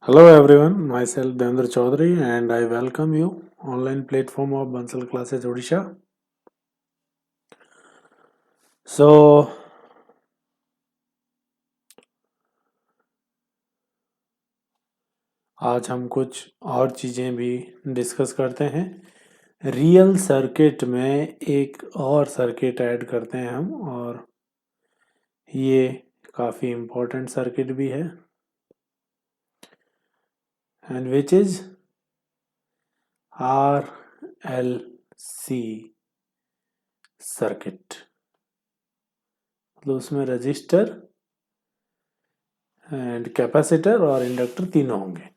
Hello everyone, myself Devendra Chaudhary and I welcome you online platform of Bansal Classes Odisha. So आज हम कुछ और चीज़ें भी डिस्कस करते हैं। रियल सर्किट में एक और सर्किट ऐड करते हैं हम और ये काफ़ी इम्पोर्टेंट सर्किट भी है and which is RLC circuit. मतलब उसमें रजिस्टर एंड कैपेसिटर और इंडक्टर तीनों होंगे।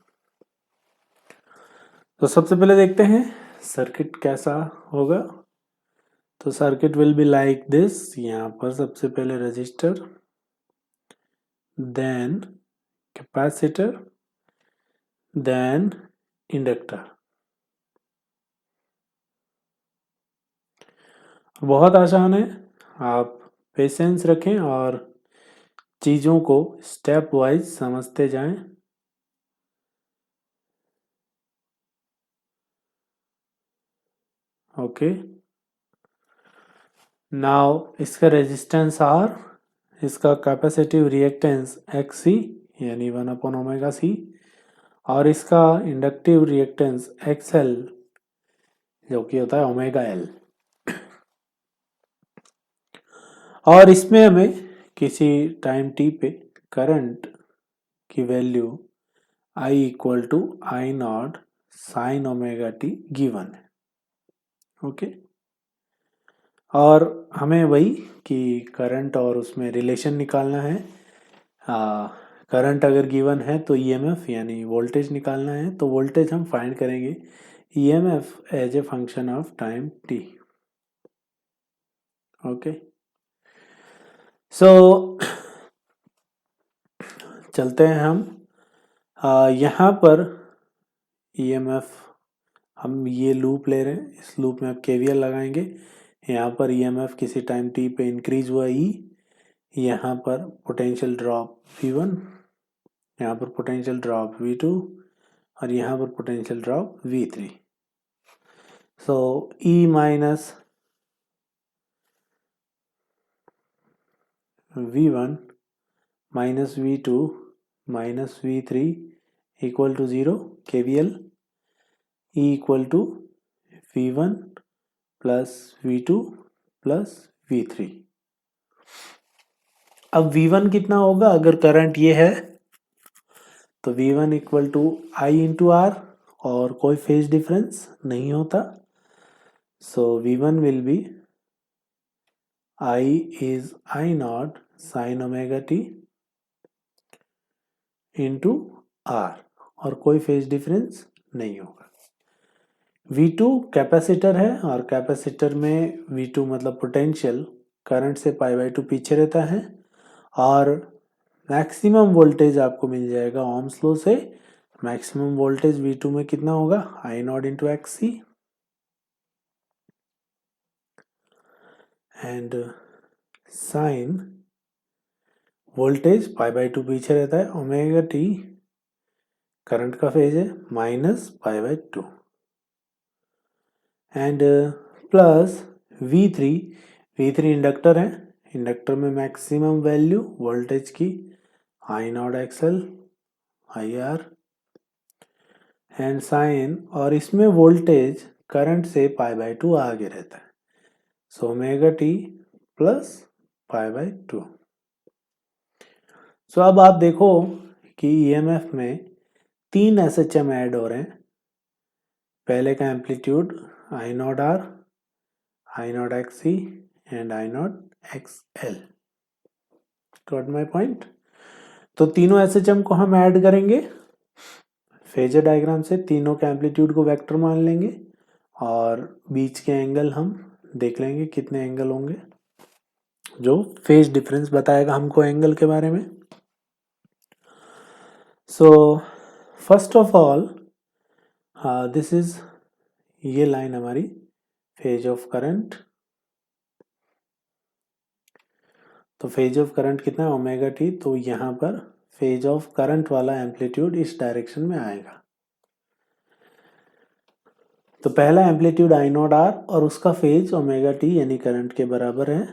तो सबसे पहले देखते हैं सर्किट कैसा होगा। तो circuit will be like this. यहाँ पर सबसे पहले resistor, then capacitor, then inductor. बहुत आसान है, आप पेशेंस रखें और चीज़ों को स्टेप वाइज समझते जाएं। ओके, नाउ इसका रेजिस्टेंस R, इसका कैपेसिटिव रिएक्टेंस XC यानी 1/ओमेगा C और इसका इंडक्टिव रिएक्टेंस XL जो कि होता है ओमेगा L। और इसमें हमें किसी टाइम t पे करंट की value I equal to I not sine omega T given है। ओके, और हमें वही कि करंट और उसमें रिलेशन निकालना है। करंट अगर गिवन है तो ईएमएफ यानी वोल्टेज निकालना है, तो वोल्टेज हम फाइंड करेंगे EMF as a function of time t। Okay, so चलते हैं हम यहाँ पर ईएमएफ हम ये लूप ले रहे हैं, इस लूप में आप केवीएल लगाएंगे। यहाँ पर ईएमएफ किसी टाइम t पे इंक्रीज हुआ E, यहाँ पर पोटेंशियल ड्रॉप V1, यहाँ पर पोटेंशियल ड्रॉप V2 और यहाँ पर potential drop V3। So E minus V1 minus V2 minus V3 equal to 0। KVL E equal to V1 plus V2 plus V3। अब V1 कितना होगा अगर करंट ये है, तो V1 equal to I into R और कोई फेज डिफरेंस नहीं होता। So V1 will be I is I not sine omega T into R और कोई फेज डिफरेंस नहीं होगा। V2 कैपेसिटर है और कैपेसिटर में V2 मतलब पोटेंशियल करंट से π/2 पीछे रहता है और मैक्सिमम वोल्टेज आपको मिल जाएगा ओम्स लॉ से। मैक्सिमम वोल्टेज V2 में कितना होगा I not into XC and sine voltage π/2 पीछे रहता है, ओमेगा टी करंट का फेज है minus π/2 and plus V3 inductor है। इंडक्टर में मैक्सिमम वैल्यू वोल्टेज की I not XL I R and sine, और इसमें वोल्टेज करंट से π/2 आगे रहता है। So omega T plus π/2। So अब आप देखो कि ईएमएफ में 3 SHM ऐड हो रहे हैं। पहले का amplitude I not R, I not XC and I not XL। Got my point. तो तीनों SHM को हम ऐड करेंगे फेजर डायग्राम से, तीनों के एम्पलीट्यूड को वेक्टर मान लेंगे और बीच के एंगल हम देख लेंगे कितने एंगल होंगे, जो फेज डिफरेंस बताएगा हमको एंगल के बारे में। So first of all this is, ये लाइन हमारी फेज ऑफ करंट। तो फेज ऑफ करंट कितना है ओमेगा टी, तो यहाँ पर फेज ऑफ करंट वाला एम्पलीट्यूड इस डायरेक्शन में आएगा। तो पहला एम्पलीट्यूड आई नॉट आर और उसका फेज ओमेगा टी यानी करंट के बराबर है।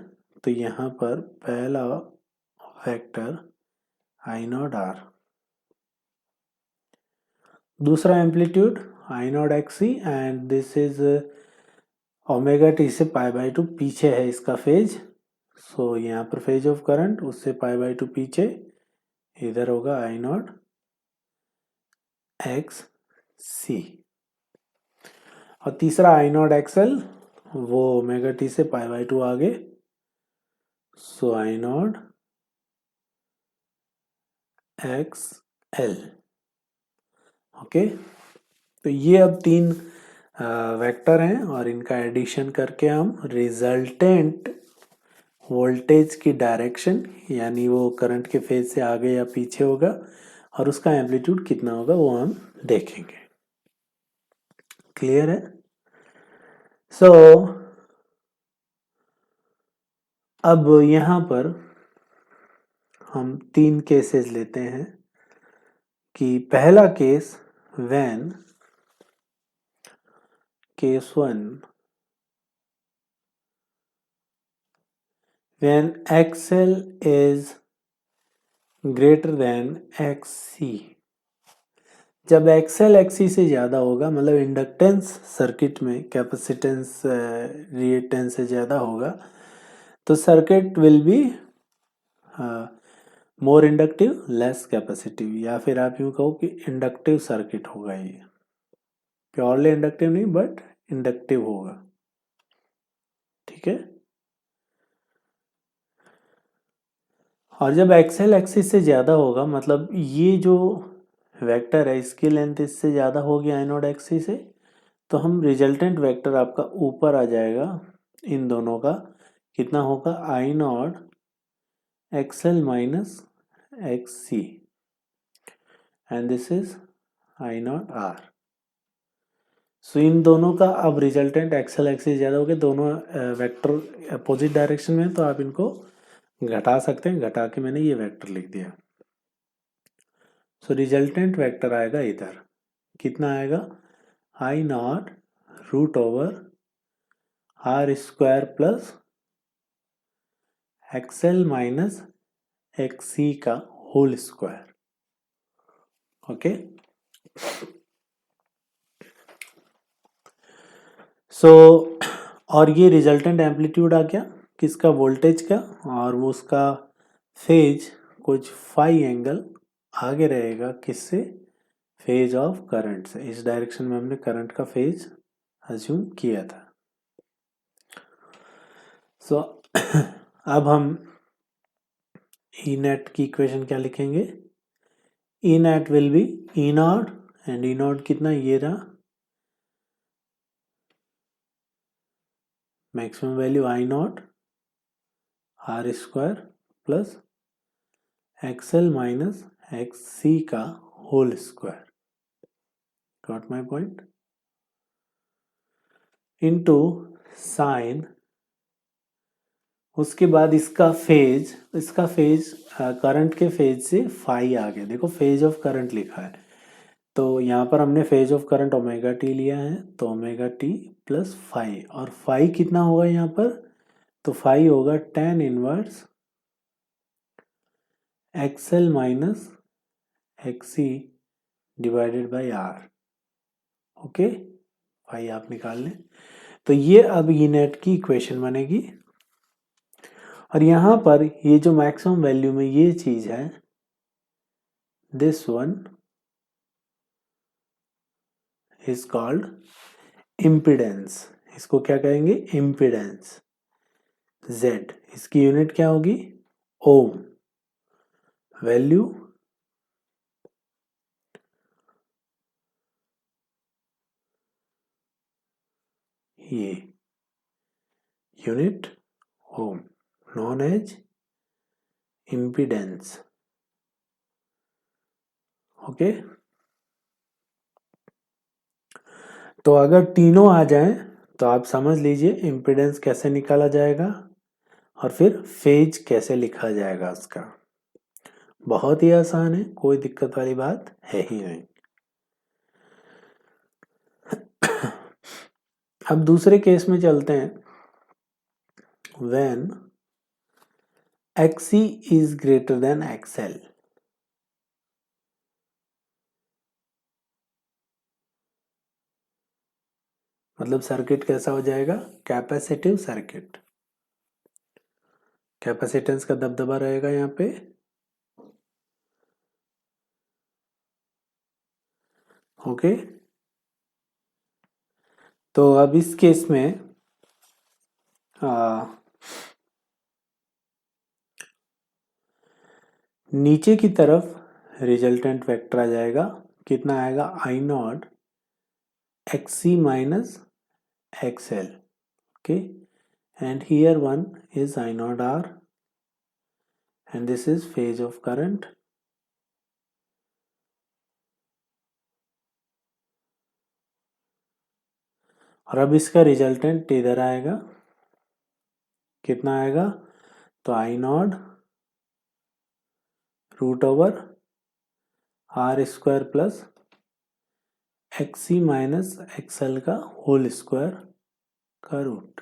तो यहाँ पर पहला वेक्टर आई नॉट आर, दूसरा amplitude I nought XC and this is omega T से पाई बाई टू पीछे है इसका फेज। सो यहाँ पर फेज ऑफ करंट उससे पाई बाई टू पीछे, इधर होगा आई नॉट एक्स सी। और तीसरा आई नॉट एक्सएल, वो ओमेगा टी से पाई बाई टू आगे। सो आई नॉट एक्स एल। ओके, तो ये अब तीन वेक्टर हैं और इनका एडिशन करके हम रिजल्टेंट वोल्टेज की डायरेक्शन यानी वो करंट के फेज से आगे या पीछे होगा और उसका एम्पलीट्यूड कितना होगा वो हम देखेंगे। क्लियर है? सो अब यहाँ पर हम तीन केसेस लेते हैं कि पहला case when case 1 when XL is greater than XC, जब XL XC से ज़्यादा होगा मतलब इंडक्टेंस सर्किट में कैपेसिटेंस रिएक्टेंस से ज़्यादा होगा तो circuit will be more inductive less capacitive, या फिर आप यूँ कहो कि इंडक्टिव सर्किट होगा। ये प्योरली इंडक्टिव नहीं बट इंडक्टिव होगा। ठीक है, और जब एक्सेल एक्सिस से ज़्यादा होगा मतलब ये जो वेक्टर है इसकी लेंथ इससे ज़्यादा होगी आई नॉट एक्सिस से, तो हम रिजल्टेंट वेक्टर आपका ऊपर आ जाएगा इन दोनों का, कितना होगा I not XL minus X C and this is I not R. So इन दोनों का अब रिजल्टेंट एक्सएल एक्सिस ज़्यादा हो गया, दोनों वेक्टर अपोजिट डायरेक्शन में, तो आप इनको घटा सकते हैं, घटा के मैंने ये वेक्टर लिख दिया। सो रिजल्टेंट वेक्टर आएगा इधर, कितना आएगा I naught root over R square plus XL minus X C का होल स्क्वायर। ओके, सो और ये रिजल्टेंट एम्पलीट्यूड आ गया किसका, वोल्टेज का, और वो उसका फेज कुछ फाई एंगल आगे रहेगा किससे, फेज ऑफ करंट से। इस डायरेक्शन में हमने करंट का फेज अज्यूम किया था। सो अब हम ई नेट की इक्वेशन क्या लिखेंगे, E net will be E naught and E naught कितना, ये रहा maximum value I not R square plus XL minus X C का whole square, got my point, into sine, उसके बाद इसका फेज करंट के फेज से फाई आ गया। देखो फेज ऑफ करंट लिखा है तो यहाँ पर हमने phase of current omega T लिया है, तो ओमेगा टी प्लस फाई, और फाई कितना होगा यहाँ पर, तो फाई होगा tan inverse XL minus XC divided by R. Okay, phi आप निकाल लें, तो ये अब ई नेट की इक्वेशन बनेगी। और यहाँ पर ये जो मैक्सिमम वैल्यू में ये चीज है, this one is called impedance, इसको क्या कहेंगे, इम्पीडेंस। Z इसकी यूनिट क्या होगी, ओम, वैल्यू ये unit ohm, known as impedance. Okay, तो अगर तीनों आ जाएं तो आप समझ लीजिए इम्पीडेंस कैसे निकाला जाएगा और फिर फेज कैसे लिखा जाएगा उसका। बहुत ही आसान है, कोई दिक्कत वाली बात है ही नहीं। अब दूसरे केस में चलते हैं। When XC is greater than XL, मतलब सर्किट कैसा हो जाएगा? Capacitive circuit. कैपेसिटेंस का दबदबा रहेगा यहाँ पे। ओके, तो अब इस केस में नीचे की तरफ रिजल्टेंट वेक्टर आ जाएगा, कितना आएगा? I not XC minus XL। Okay, and here one is I naught R and this is phase of current। और अब इसका रिजल्टेंट इधर आएगा, कितना आएगा? तो I nought root over R square plus XC minus XL का होल स्क्वायर का रूट।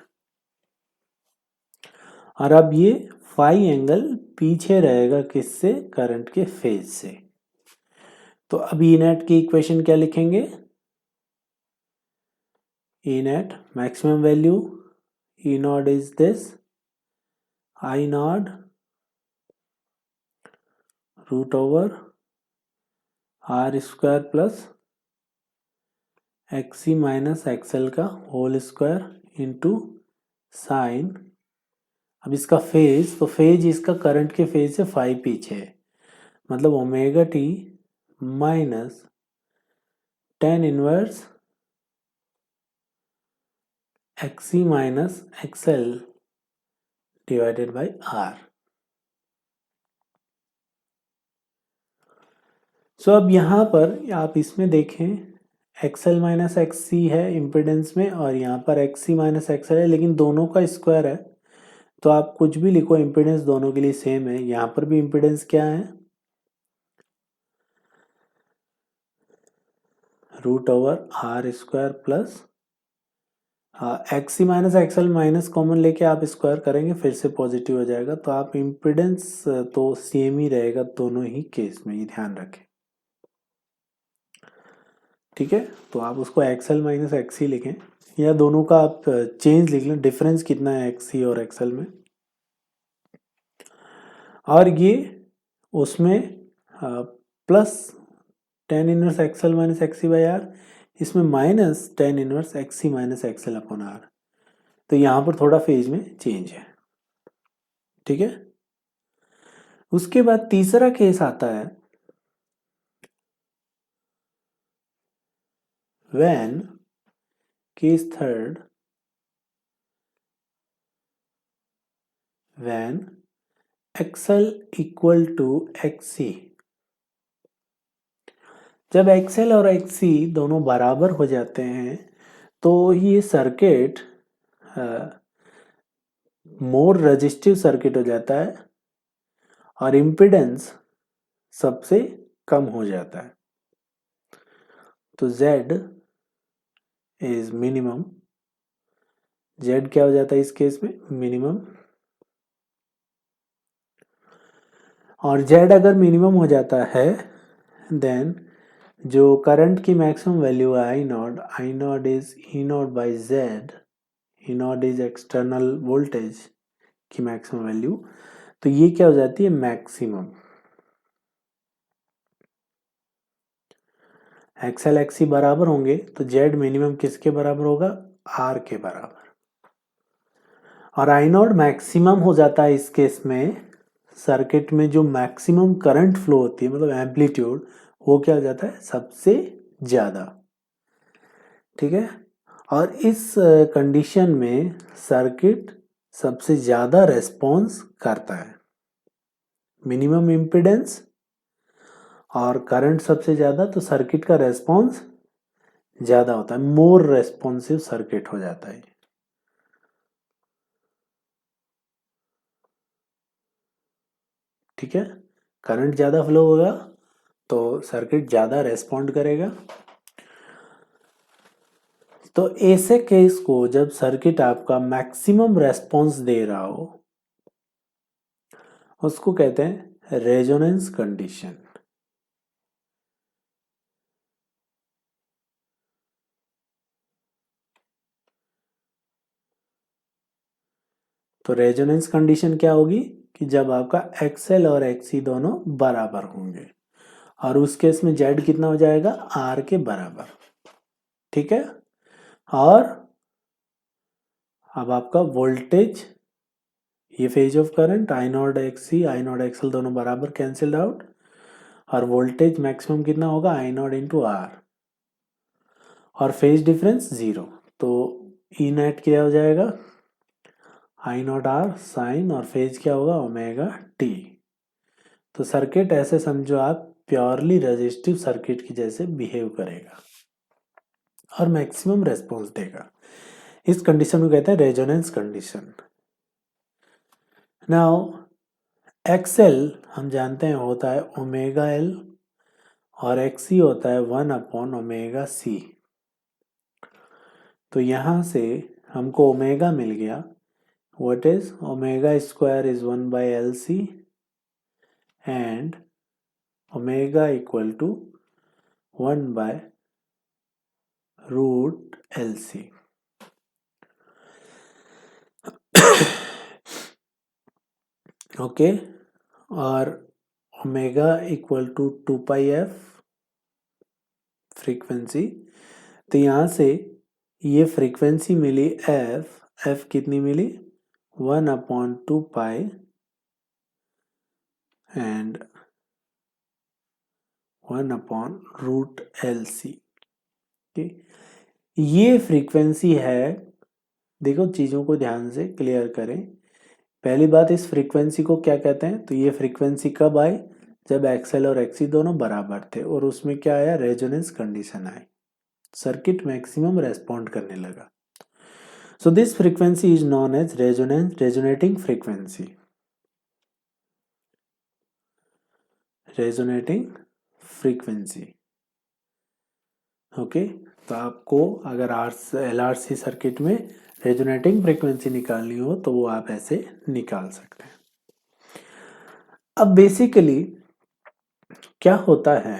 और अब ये फाई एंगल पीछे रहेगा किससे? करंट के फेज से। तो अब ई नेट की इक्वेशन क्या लिखेंगे? E net maximum value E naught is this I naught root over R square plus XC minus XL का होल स्क्वायर इंटू साइन। अब इसका फेज, तो फेज इसका करंट के फेज से फाई पीछे है, मतलब omega T minus tan inverse XC minus XL divided by R। सो अब यहाँ पर आप इसमें देखें, XL माइनस XC है इम्पिडेंस में, और यहाँ पर XC माइनस XL है, लेकिन दोनों का स्क्वायर है, तो आप कुछ भी लिखो, इम्पिडेंस दोनों के लिए सेम है। यहाँ पर भी इम्पिडेंस क्या है? Root over R square plus XC minus XL minus common लेके आप स्क्वायर करेंगे, फिर से पॉजिटिव हो जाएगा। तो आप इम्पिडेंस तो सेम ही रहेगा दोनों ही केस में, ये ध्यान रखें। ठीक है, तो आप उसको XL माइनस XC लिखें, या दोनों का आप चेंज लिख लें, डिफरेंस कितना है XC और XL में। और ये उसमें plus tan inverse XL minus XC by R, इसमें minus tan inverse XC minus XL upon R। तो यहाँ पर थोड़ा फेज में चेंज है। ठीक है, उसके बाद तीसरा केस आता है, when case third, when XL equal to XC। जब XL और XC दोनों बराबर हो जाते हैं तो ये सर्किट मोर रेजिस्टिव सर्किट हो जाता है और इम्पिडेंस सबसे कम हो जाता है। तो Z इज मिनिमम। Z क्या हो जाता है इस केस में? मिनिमम। और Z अगर मिनिमम हो जाता है, देन जो करंट की मैक्सिमम वैल्यू है I naught is E naught by Z. E naught is external voltage की मैक्सिमम वैल्यू, तो ये क्या हो जाती है? मैक्सिमम। XL XC बराबर होंगे तो Z मिनिमम किसके बराबर होगा? R के बराबर। और आई नॉट मैक्सिमम हो जाता है इस केस में, सर्किट में जो मैक्सिमम करंट फ्लो होती है, मतलब एम्पलीट्यूड, वो क्या हो जाता है? सबसे ज्यादा। ठीक है, और इस कंडीशन में सर्किट सबसे ज्यादा रेस्पॉन्स करता है। मिनिमम इम्पिडेंस और करंट सबसे ज्यादा, तो सर्किट का रेस्पॉन्स ज्यादा होता है, मोर रेस्पॉन्सिव सर्किट हो जाता है। ठीक है, करंट ज़्यादा फ्लो होगा तो सर्किट ज़्यादा रेस्पॉन्ड करेगा। तो ऐसे केस को जब सर्किट आपका मैक्सिमम रेस्पॉन्स दे रहा हो उसको कहते हैं रेजोनेंस कंडीशन। तो रेजोनेंस कंडीशन क्या होगी कि जब आपका एक्सएल और एक्सी दोनों बराबर होंगे, और उस केस में जेड कितना हो जाएगा, आर के बराबर। ठीक है। और अब आपका वोल्टेज, ये phase of current I nought XC I not XL दोनों बराबर कैंसिल्ड आउट, और वोल्टेज मैक्सिमम कितना होगा, आई नॉट इंटू आर, और फेज डिफरेंस 0। तो ई नेट क्या हो जाएगा, आई नॉट आर साइन, और फेज क्या होगा, ओमेगा टी। तो सर्किट ऐसे समझो आप प्योरली रेजिस्टिव सर्किट की जैसे बिहेव करेगा और मैक्सिमम रेस्पॉन्स देगा। इस कंडीशन को कहते हैं रेजोनेंस कंडीशन। नाउ एक्सएल हम जानते हैं होता है ओमेगा एल, और एक्सी होता है 1 ओमेगा सी। तो यहाँ से हमको ओमेगा मिल गया, what is omega square is 1/LC, and omega equal to 1/√LC। Okay. और omega equal to 2πf frequency. तो यहाँ से ये फ्रीक्वेंसी मिली एफ कितनी मिली, 1/2π एंड 1/√LC। ये फ्रीक्वेंसी है। देखो चीज़ों को ध्यान से क्लियर करें। पहली बात, इस फ्रीक्वेंसी को क्या कहते हैं, तो ये फ्रीक्वेंसी कब आई, जब एक्सएल और एक्सी दोनों बराबर थे, और उसमें क्या आया, रेजोनेंस कंडीशन आई, सर्किट मैक्सिमम रेस्पॉन्ड करने लगा। So this frequency is known as resonating frequency. Resonating frequency. Okay. तो आपको अगर LRC सर्किट में रेजोनेटिंग फ्रीक्वेंसी निकालनी हो तो वो आप ऐसे निकाल सकते हैं। अब बेसिकली क्या होता है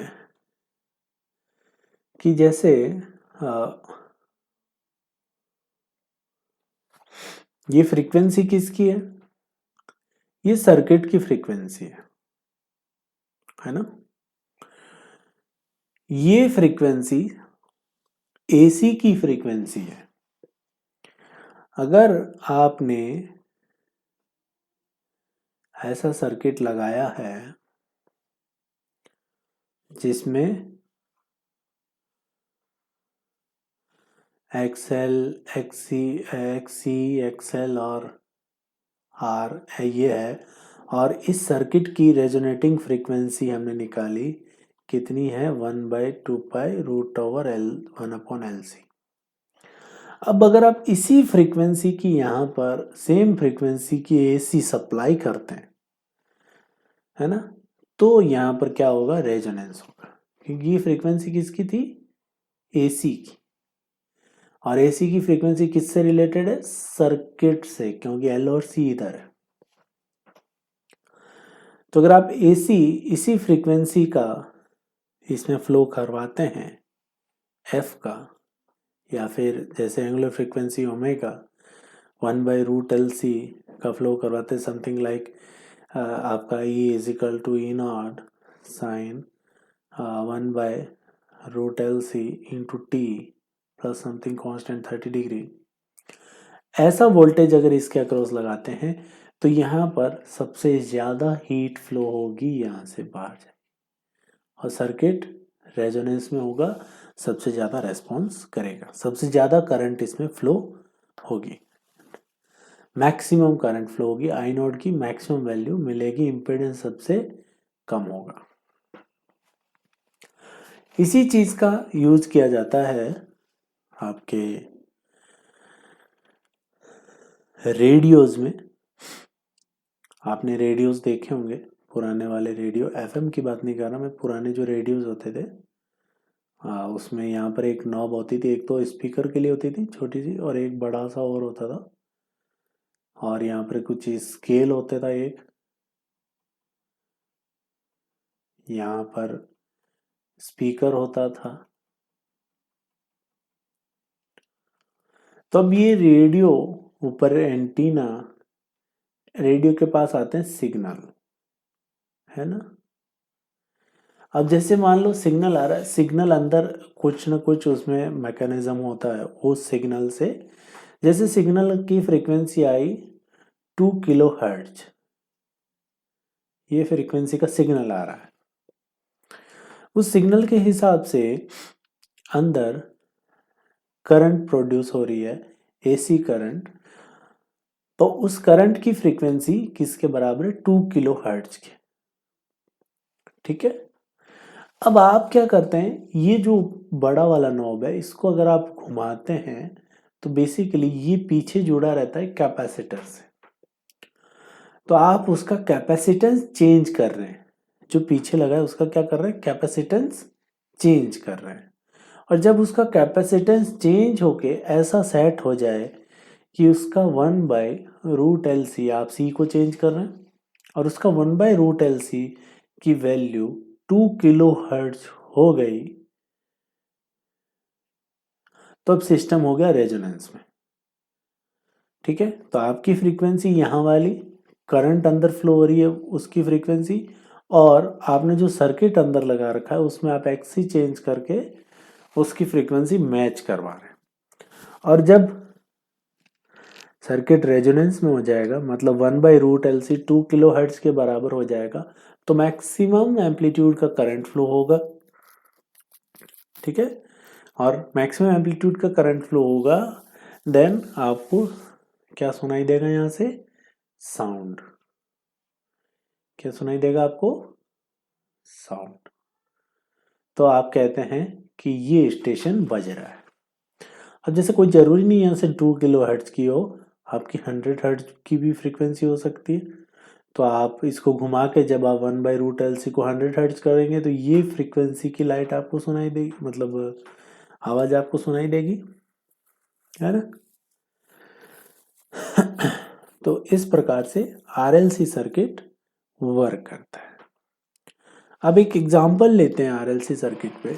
कि जैसे ये फ्रीक्वेंसी किसकी है, ये सर्किट की फ्रीक्वेंसी है ना। ये फ्रीक्वेंसी एसी की फ्रीक्वेंसी है। अगर आपने ऐसा सर्किट लगाया है जिसमें एक्सएल एक्सी एक्सएल और आर ये है, और इस सर्किट की रेजोनेटिंग फ्रीक्वेंसी हमने निकाली, कितनी है, 1/2π√L1/LC। अब अगर आप इसी फ्रीक्वेंसी की यहाँ पर सेम फ्रीक्वेंसी की एसी सप्लाई करते हैं, है ना, तो यहाँ पर क्या होगा, रेजोनेंस होगा, क्योंकि ये फ्रीक्वेंसी किसकी थी, एसी की। और एसी की फ्रीक्वेंसी किससे रिलेटेड है, सर्किट से, क्योंकि एल और सी इधर है। तो अगर आप एसी इसी फ्रीक्वेंसी का इसमें फ्लो करवाते हैं एफ का, या फिर जैसे एंगुलर फ्रीक्वेंसी ओमेगा 1/√LC का फ्लो करवाते, समथिंग लाइक आपका E = E0 sine 1/√LC into T plus something constant 30 degree, ऐसा वोल्टेज अगर इसके अक्रॉस लगाते हैं तो यहाँ पर सबसे ज़्यादा हीट फ्लो होगी, यहाँ से बाहर जाएगी, और सर्किट रेजोनेंस में होगा, सबसे ज़्यादा रेस्पॉन्स करेगा, सबसे ज़्यादा करंट इसमें फ्लो होगी, मैक्सिमम करंट फ्लो होगी, आई नॉट की मैक्सिमम वैल्यू मिलेगी, इम्पीडेंस सबसे कम होगा। इसी चीज़ का यूज किया जाता है आपके रेडियोज में। आपने रेडियोज देखे होंगे, पुराने वाले रेडियो, एफएम की बात नहीं कर रहा मैं, पुराने जो रेडियोज होते थे उसमें यहाँ पर एक नॉब होती थी, एक तो स्पीकर के लिए होती थी छोटी सी, और एक बड़ा सा और होता था, और यहाँ पर कुछ स्केल होता था एक, यहाँ पर स्पीकर होता था। तो अब ये रेडियो ऊपर एंटीना, रेडियो के पास आते हैं सिग्नल, है ना। अब जैसे मान लो सिग्नल आ रहा है, सिग्नल अंदर कुछ ना कुछ उसमें मैकेनिज्म होता है उस सिग्नल से। जैसे सिग्नल की फ्रीक्वेंसी आई 2 किलो हर्ट्ज, ये फ्रीक्वेंसी का सिग्नल आ रहा है। उस सिग्नल के हिसाब से अंदर करंट प्रोड्यूस हो रही है, एसी करंट। तो उस करंट की फ्रीक्वेंसी किसके बराबर है? 2 किलो हर्ट्ज के। ठीक है। अब आप क्या करते हैं, ये जो बड़ा वाला नॉब है इसको अगर आप घुमाते हैं तो बेसिकली ये पीछे जुड़ा रहता है कैपेसिटर से। तो आप उसका कैपेसिटेंस चेंज कर रहे हैं, जो पीछे लगा है उसका क्या कर रहे हैं, कैपेसिटेंस चेंज कर रहे हैं। और जब उसका कैपेसिटेंस चेंज होके ऐसा सेट हो जाए कि उसका 1/√LC, आप सी को चेंज कर रहे हैं, और उसका 1/√LC की वैल्यू 2 किलो हर्ट्ज हो गई, तो अब सिस्टम हो गया रेजोनेंस में। ठीक है। तो आपकी फ्रीक्वेंसी यहाँ वाली, करंट अंदर फ्लो हो रही है उसकी फ्रीक्वेंसी, और आपने जो सर्किट अंदर लगा रखा है उसमें आप एक्सी चेंज करके उसकी फ्रीक्वेंसी मैच करवा रहे हैं। और जब सर्किट रेजोनेंस में हो जाएगा, मतलब 1/√LC 2 किलो हर्ट्ज के बराबर हो जाएगा, तो मैक्सिमम एम्पलीट्यूड का करंट फ्लो होगा। ठीक है। और मैक्सिमम एम्पलीट्यूड का करंट फ्लो होगा, देन आपको क्या सुनाई देगा यहाँ से? साउंड। क्या सुनाई देगा आपको? साउंड। तो आप कहते हैं कि ये स्टेशन बज रहा है। अब जैसे कोई ज़रूरी नहीं है यहाँ से 2 किलो हर्ट्ज की हो, आपकी 100 हर्ट्ज की भी फ्रीक्वेंसी हो सकती है। तो आप इसको घुमा के जब आप 1/√LC को 100 हर्ट्ज करेंगे तो ये फ्रीक्वेंसी की लाइट आपको सुनाई देगी, मतलब आवाज़ आपको सुनाई देगी, है ना। तो इस प्रकार से RLC सर्किट वर्क करता है। अब एक एग्जांपल लेते हैं RLC सर्किट पे।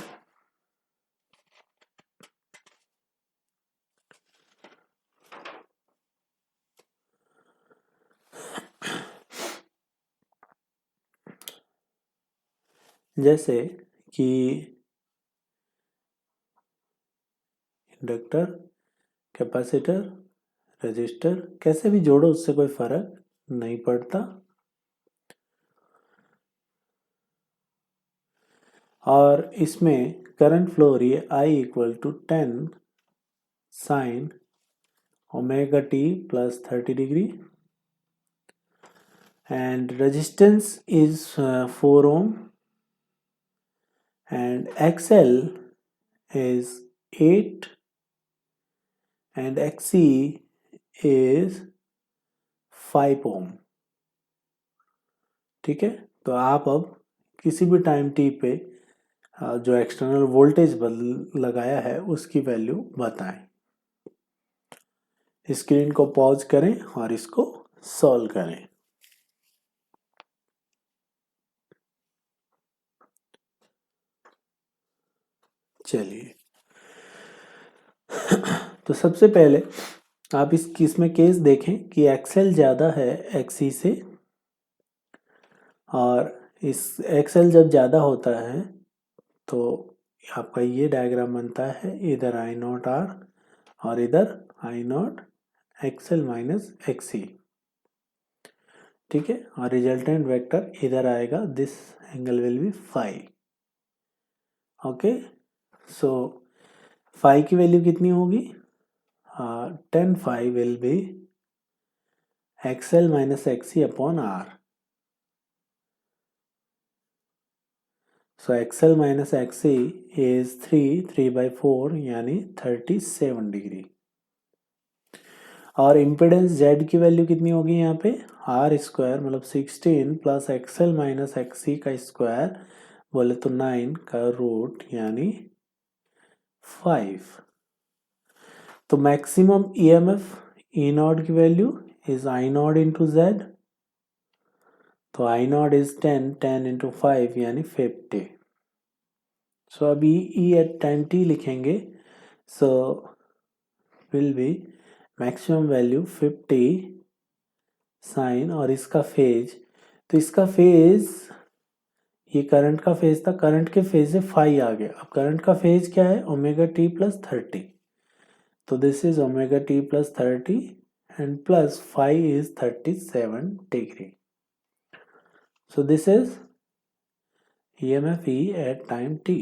जैसे कि इंडक्टर, कैपेसिटर, रजिस्टर, कैसे भी जोड़ो उससे कोई फर्क नहीं पड़ता। और इसमें करंट फ्लो हो रही है I = 10 sin ω t + 30 degree, and resistance is 4 ohm, and XL is 8, and XC is 5 ohm। ठीक है। तो आप अब किसी भी टाइम t पे जो एक्सटर्नल वोल्टेज लगाया है उसकी वैल्यू बताएं। स्क्रीन को पॉज करें और इसको सॉल्व करें। चलिए, तो सबसे पहले आप इसमें केस देखें कि एक्सएल ज़्यादा है एक्सी से, और इस एक्सएल जब ज़्यादा होता है तो आपका ये डायग्राम बनता है, इधर I0R और इधर I0 XL - XC। ठीक है। और रिजल्टेंट वेक्टर इधर आएगा, this angle will be phi. Okay. So phi की वैल्यू कितनी होगी? 10 phi will be XL - XC upon R। So XL - XC is 3/4 यानी 37 डिग्री। और इम्पिडेंस Z की वैल्यू कितनी होगी यहाँ पे R स्क्वायर मतलब 16 प्लस XL माइनस XC का स्क्वायर बोले तो 9 का रूट यानी 5। तो मैक्सिमम EMF E नॉट की वैल्यू is I nought into Z। तो I नॉट इज 10 इंटू 5 यानी 50। सो अभी E एट 10t लिखेंगे। So will be maximum value 50 sine और इसका फेज। तो इसका फेज ये करंट का फेज था, करंट के फेज से फाई आ गया। अब करंट का फेज क्या है ओमेगा टी प्लस 30। तो this is omega T plus 30 and plus phi is 37 degree. So this is EMF E at time t।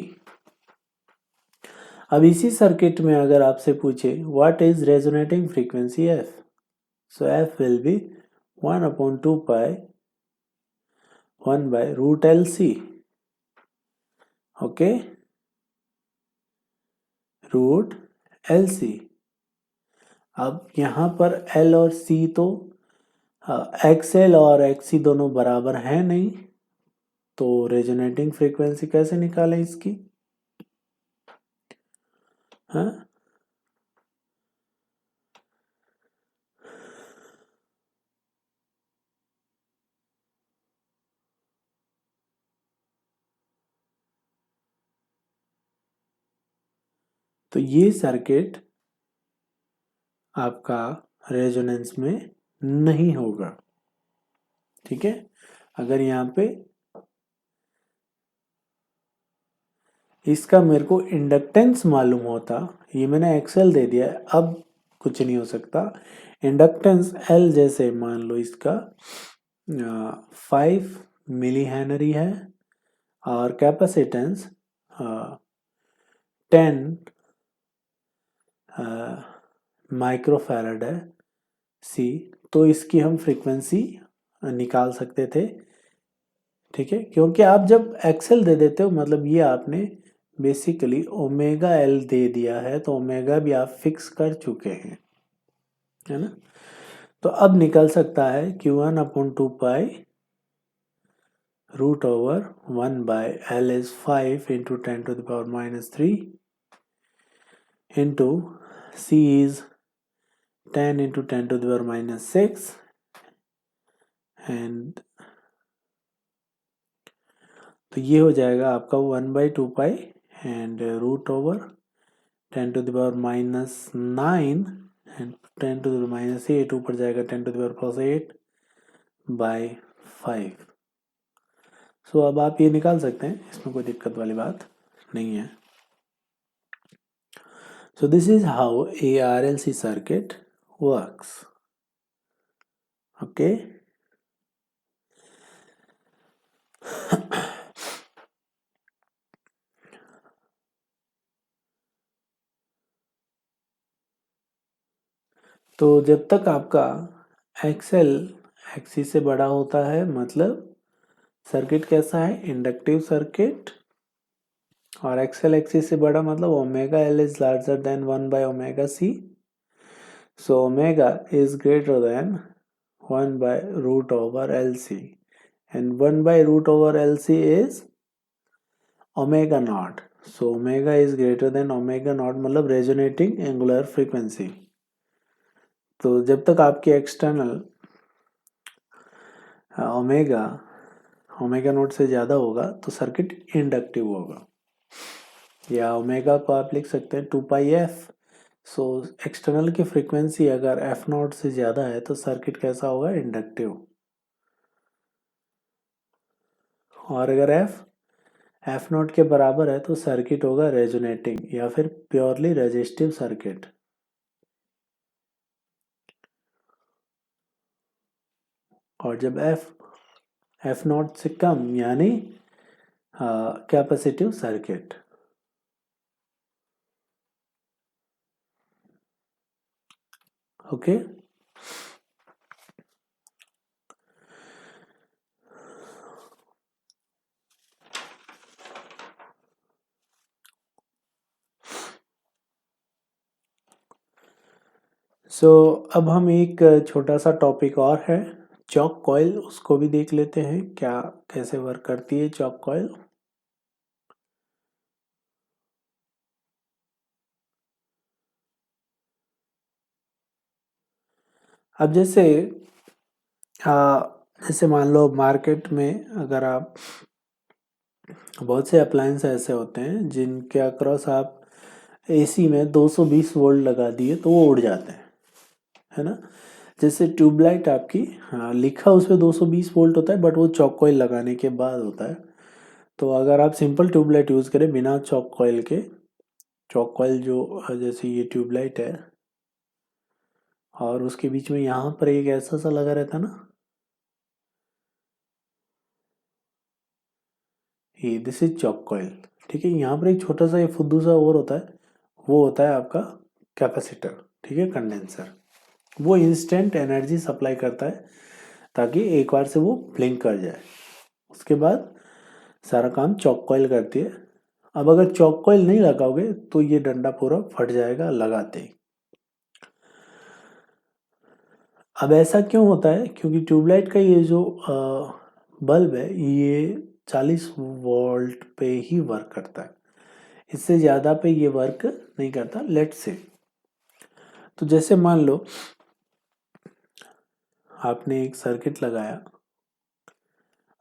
अब इसी सर्किट में अगर आपसे पूछे what is resonating frequency f, so f will be 1/2 pi 1 by root LC। Okay root LC। अब यहाँ पर L और C तो XL और XC दोनों बराबर हैं नहीं, तो रेजोनेटिंग फ्रीक्वेंसी कैसे निकालें इसकी? हाँ तो ये सर्किट आपका रेजोनेंस में नहीं होगा। ठीक है, अगर यहाँ पे इसका मेरे को इंडक्टेंस मालूम होता, ये मैंने एक्सेल दे दिया है, अब कुछ नहीं हो सकता। इंडक्टेंस L जैसे मान लो इसका 5 मिली हेनरी है और कैपेसिटेंस 10 माइक्रोफैराड है C। तो इसकी हम फ्रीक्वेंसी निकाल सकते थे। ठीक है, क्योंकि आप जब एक्सेल दे देते हो मतलब ये आपने बेसिकली ओमेगा L दे दिया है, तो ओमेगा भी आप फिक्स कर चुके हैं, है ना। तो अब निकल सकता है Q1/2 pi root over 1 by L is 5 into 10⁻³ into C is 10 into 10⁻⁶ and तो ये हो जाएगा आपका 1/2 pi and root over 10⁻⁹ and 10⁻8 ऊपर जाएगा 10⁻8 बाय 5। सो अब आप ये निकाल सकते हैं, इसमें कोई दिक्कत वाली बात नहीं है। सो this is how a RLC circuit works। Okay तो जब तक आपका एक्सेल एक्सिस से बड़ा होता है मतलब सर्किट कैसा है इंडक्टिव सर्किट, और एक्सेल एक्सिस से बड़ा मतलब omega L is larger than 1 by omega C। So omega is greater than 1 by root over LC and 1 by root over LC is omega naught। So omega is greater than omega naught मतलब resonating angular frequency। तो जब तक आपके external omega omega naught से ज़्यादा होगा तो circuit inductive होगा, या ओमेगा को आप लिख सकते हैं 2 पाई एफ। सो एक्सटर्नल की फ्रीक्वेंसी अगर एफ नॉट से ज़्यादा है तो सर्किट कैसा होगा इंडक्टिव, और अगर एफ नॉट के बराबर है तो सर्किट होगा रेजोनेटिंग या फिर प्योरली रेजिस्टिव सर्किट। और जब एफ नॉट से कम यानी कैपेसिटिव सर्किट। ओके सो अब हम एक छोटा सा टॉपिक और है चॉक कॉइल, उसको भी देख लेते हैं क्या कैसे वर्क करती है चॉक कॉइल। अब जैसे मान लो मार्केट में अगर आप बहुत से अप्लायंस ऐसे होते हैं जिनके अक्रॉस आप एसी में 220 वोल्ट लगा दिए तो वो उड़ जाते हैं, है ना। जैसे ट्यूबलाइट आपकी, हाँ लिखा उस पर 220 वोल्ट होता है बट वो चॉक कॉइल लगाने के बाद होता है। तो अगर आप सिंपल ट्यूबलाइट यूज़ करें बिना चॉक कॉइल के, चॉक कॉइल जो जैसे ये ट्यूबलाइट है और उसके बीच में यहाँ पर एक ऐसा सा लगा रहता है ना, ये दिस इज चॉक कॉइल। ठीक है, यहाँ पर एक छोटा सा ये फुद्दू सा और होता है, वो होता है आपका कैपेसिटर, ठीक है, कंडेंसर। वो इंस्टेंट एनर्जी सप्लाई करता है ताकि एक बार से वो ब्लिंक कर जाए, उसके बाद सारा काम चॉक कॉइल करती है। अब अगर चॉक कॉइल नहीं लगाओगे तो ये डंडा पूरा फट जाएगा लगाते ही। अब ऐसा क्यों होता है, क्योंकि ट्यूबलाइट का ये जो बल्ब है ये 40 वोल्ट पे ही वर्क करता है, इससे ज़्यादा पे ये वर्क नहीं करता। लेट से, तो जैसे मान लो आपने एक सर्किट लगाया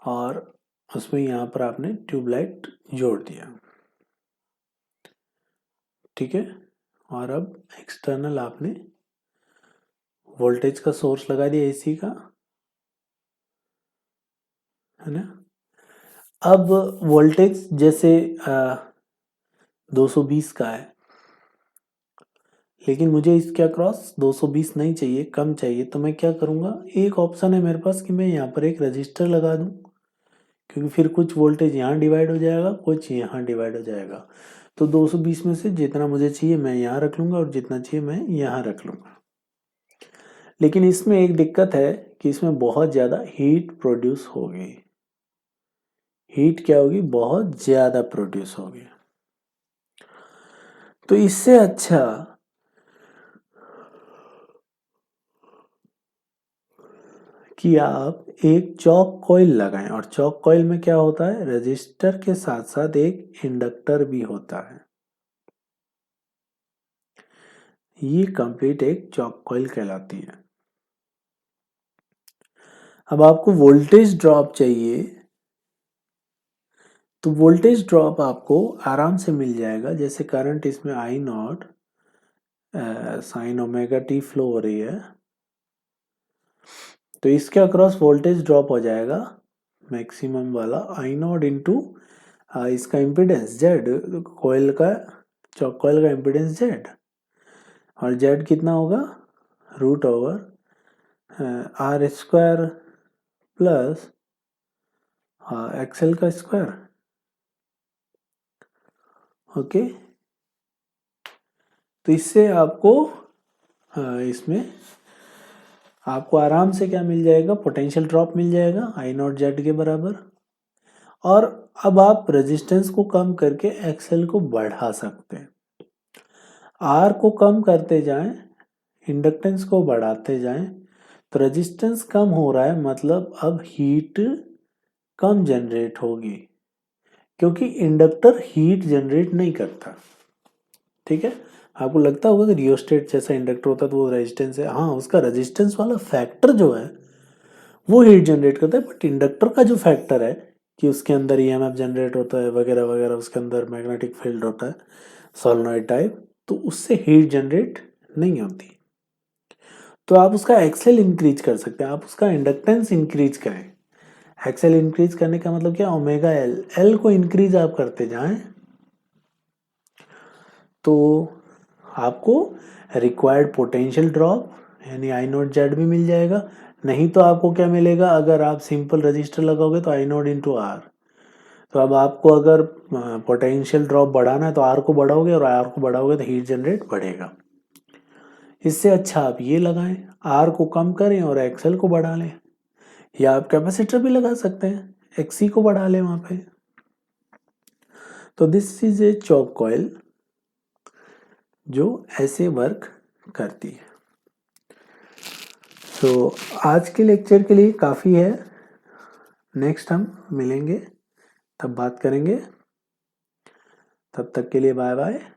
और उसमें यहाँ पर आपने ट्यूबलाइट जोड़ दिया, ठीक है, और अब एक्सटर्नल आपने वोल्टेज का सोर्स लगा दिया एसी का, है ना। अब वोल्टेज जैसे 220 का है, लेकिन मुझे इसके अक्रॉस 220 नहीं चाहिए, कम चाहिए, तो मैं क्या करूँगा, एक ऑप्शन है मेरे पास कि मैं यहाँ पर एक रजिस्टर लगा दूँ, क्योंकि फिर कुछ वोल्टेज यहाँ डिवाइड हो जाएगा कुछ यहाँ डिवाइड हो जाएगा। तो 220 में से जितना मुझे चाहिए मैं यहाँ रख लूँगा और जितना चाहिए मैं यहाँ रख लूँगा। लेकिन इसमें एक दिक्कत है कि इसमें बहुत ज़्यादा हीट प्रोड्यूस होगी। हीट क्या होगी, बहुत ज़्यादा प्रोड्यूस होगी। तो इससे अच्छा कि आप एक चॉक कॉइल लगाएं, और चॉक कॉइल में क्या होता है, रजिस्टर के साथ साथ एक इंडक्टर भी होता है। ये कंप्लीट एक चॉक कॉइल कहलाती है। अब आपको वोल्टेज ड्रॉप चाहिए तो वोल्टेज ड्रॉप आपको आराम से मिल जाएगा। जैसे करंट इसमें I not sine omega t flow हो रही है, तो इसके अक्रॉस वोल्टेज ड्रॉप हो जाएगा मैक्सिमम वाला आई नॉट इंटू इसका इम्पिडेंस जेड, कॉइल का, चॉक कॉइल का इम्पिडेंस जेड, और जेड कितना होगा, root over R square plus XL का स्क्वायर। ओके, तो इससे आपको इसमें आपको आराम से क्या मिल जाएगा, पोटेंशियल ड्रॉप मिल जाएगा आई नॉट जेड के बराबर। और अब आप रेजिस्टेंस को कम करके एक्सएल को बढ़ा सकते हैं। आर को कम करते जाएं, इंडक्टेंस को बढ़ाते जाएं, तो रेजिस्टेंस कम हो रहा है, मतलब अब हीट कम जनरेट होगी, क्योंकि इंडक्टर हीट जनरेट नहीं करता। ठीक है, आपको लगता होगा कि रियोस्टेट जैसा इंडक्टर होता है तो वो रेजिस्टेंस है, हाँ उसका रेजिस्टेंस वाला फैक्टर जो है वो हीट जनरेट करता है, बट इंडक्टर का जो फैक्टर है कि उसके अंदर ईएमएफ जनरेट होता है वगैरह वगैरह, उसके अंदर मैग्नेटिक फील्ड होता है सोलेनॉइड टाइप, तो उससे हीट जनरेट नहीं होती। तो आप उसका एक्सेल इंक्रीज कर सकते हैं, आप उसका इंडक्टेंस इंक्रीज करें। एक्सेल इंक्रीज करने का मतलब क्या, ओमेगा एल, एल को इंक्रीज आप करते जाएं तो आपको रिक्वायर्ड पोटेंशियल ड्रॉप यानी आई नॉट जेड भी मिल जाएगा। नहीं तो आपको क्या मिलेगा, अगर आप सिंपल रजिस्टर लगाओगे तो आई नॉट इंटू आर। तो अब आपको अगर पोटेंशियल ड्रॉप बढ़ाना है तो आर को बढ़ाओगे, और आर को बढ़ाओगे तो हीट जनरेट बढ़ेगा। इससे अच्छा आप ये लगाएं, आर को कम करें और एक्सएल को बढ़ा लें, या आप कैपेसिटर भी लगा सकते हैं, एक्सी को बढ़ा लें वहां पे। तो this is a chalk coil जो ऐसे वर्क करती है। सो आज के लेक्चर के लिए काफ़ी है। नेक्स्ट हम मिलेंगे, तब बात करेंगे। तब तक के लिए बाय बाय।